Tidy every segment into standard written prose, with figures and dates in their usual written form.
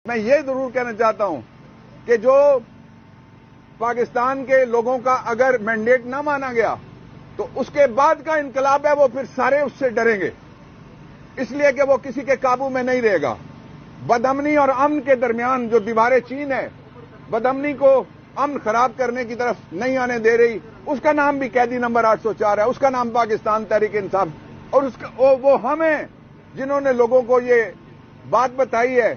میں یہ ضرور کہنا چاہتا ہوں کہ جو پاکستان کے لوگوں کا اگر مینڈیٹ نہ مانا گیا تو اس کے بعد کا انقلاب ہے وہ پھر سارے اس سے ڈریں گے، اس لیے کہ وہ کسی کے قابو میں نہیں رہے گا۔ بدامنی اور امن کے درمیان جو دیواریں چین ہے، بدامنی کو امن خراب کرنے کی طرف نہیں آنے دے رہی، اس کا نام بھی قیدی نمبر 804 ہے، اس کا نام پاکستان تحریک انصاف، اور وہ ہم ہیں جنہوں نے لوگوں کو یہ بات بتائی ہے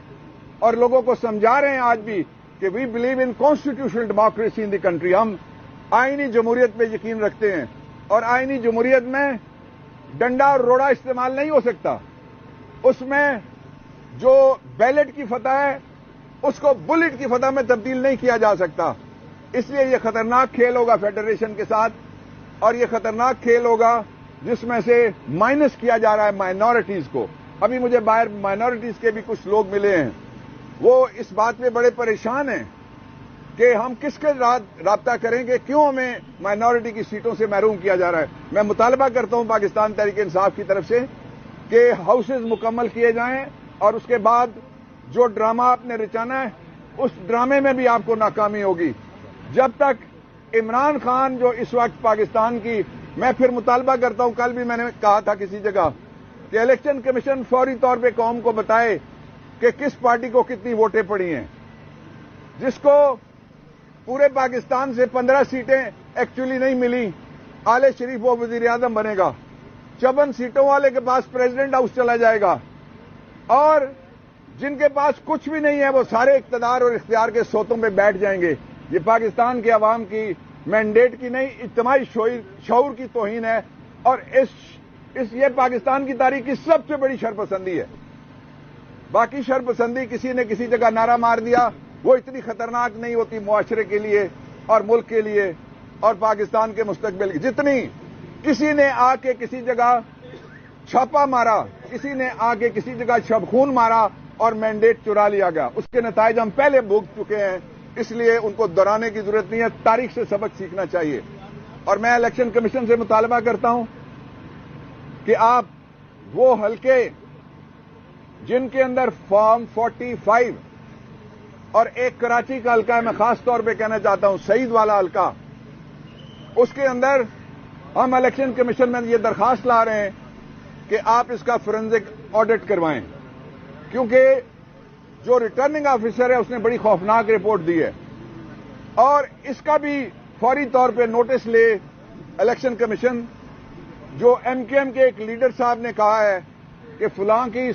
اور لوگوں کو سمجھا رہے ہیں آج بھی کہ we believe in constitutional democracy in the country. ہم آئینی جمہوریت پہ یقین رکھتے ہیں، اور آئینی جمہوریت میں ڈنڈا اور روڑا استعمال نہیں ہو سکتا۔ اس میں جو بیلٹ کی فتح ہے اس کو بلٹ کی فتح میں تبدیل نہیں کیا جا سکتا۔ اس لیے یہ خطرناک کھیل ہوگا فیڈریشن کے ساتھ، اور یہ خطرناک کھیل ہوگا جس میں سے مائنس کیا جا رہا ہے مائنورٹیز کو۔ ابھی مجھے باہر مائنورٹیز کے بھی کچھ لوگ ملے ہیں، وہ اس بات پہ بڑے پریشان ہیں کہ ہم کس کے رابطہ کریں گے، کیوں ہمیں مائنورٹی کی سیٹوں سے محروم کیا جا رہا ہے۔ میں مطالبہ کرتا ہوں پاکستان تحریک انصاف کی طرف سے کہ ہاؤسز مکمل کیے جائیں، اور اس کے بعد جو ڈرامہ آپ نے رچانا ہے اس ڈرامے میں بھی آپ کو ناکامی ہوگی۔ جب تک عمران خان جو اس وقت پاکستان کی، میں پھر مطالبہ کرتا ہوں، کل بھی میں نے کہا تھا کسی جگہ کہ الیکشن کمیشن فوری طور پہ قوم کو بتائے کہ کس پارٹی کو کتنی ووٹیں پڑی ہیں۔ جس کو پورے پاکستان سے 15 سیٹیں ایکچولی نہیں ملی، آل شریف وہ وزیر اعظم بنے گا، 54 سیٹوں والے کے پاس پریزیڈنٹ ہاؤس چلا جائے گا، اور جن کے پاس کچھ بھی نہیں ہے وہ سارے اقتدار اور اختیار کے سوتوں پہ بیٹھ جائیں گے۔ یہ پاکستان کے عوام کی مینڈیٹ کی نہیں، اجتماعی شعور کی توہین ہے، اور یہ پاکستان کی تاریخ کی سب سے بڑی شرپسندی ہے۔ باقی شرپسندی کسی نے کسی جگہ نعرہ مار دیا، وہ اتنی خطرناک نہیں ہوتی معاشرے کے لیے اور ملک کے لیے اور پاکستان کے مستقبل کی، جتنی کسی نے آ کے کسی جگہ چھاپا مارا، کسی نے آ کے کسی جگہ خون مارا اور مینڈیٹ چرا لیا گیا۔ اس کے نتائج ہم پہلے بھوگ چکے ہیں، اس لیے ان کو دہرانے کی ضرورت نہیں ہے، تاریخ سے سبق سیکھنا چاہیے۔ اور میں الیکشن کمیشن سے مطالبہ کرتا ہوں کہ آپ وہ حلقے جن کے اندر فارم 45 اور ایک کراچی کا حلقہ ہے، میں خاص طور پہ کہنا چاہتا ہوں سعید والا حلقہ، اس کے اندر ہم الیکشن کمیشن میں یہ درخواست لا رہے ہیں کہ آپ اس کا فورینزک آڈٹ کروائیں، کیونکہ جو ریٹرننگ آفیسر ہے اس نے بڑی خوفناک رپورٹ دی ہے، اور اس کا بھی فوری طور پہ نوٹس لے الیکشن کمیشن۔ جو ایم کیو ایم کے ایک لیڈر صاحب نے کہا ہے کہ فلاں کی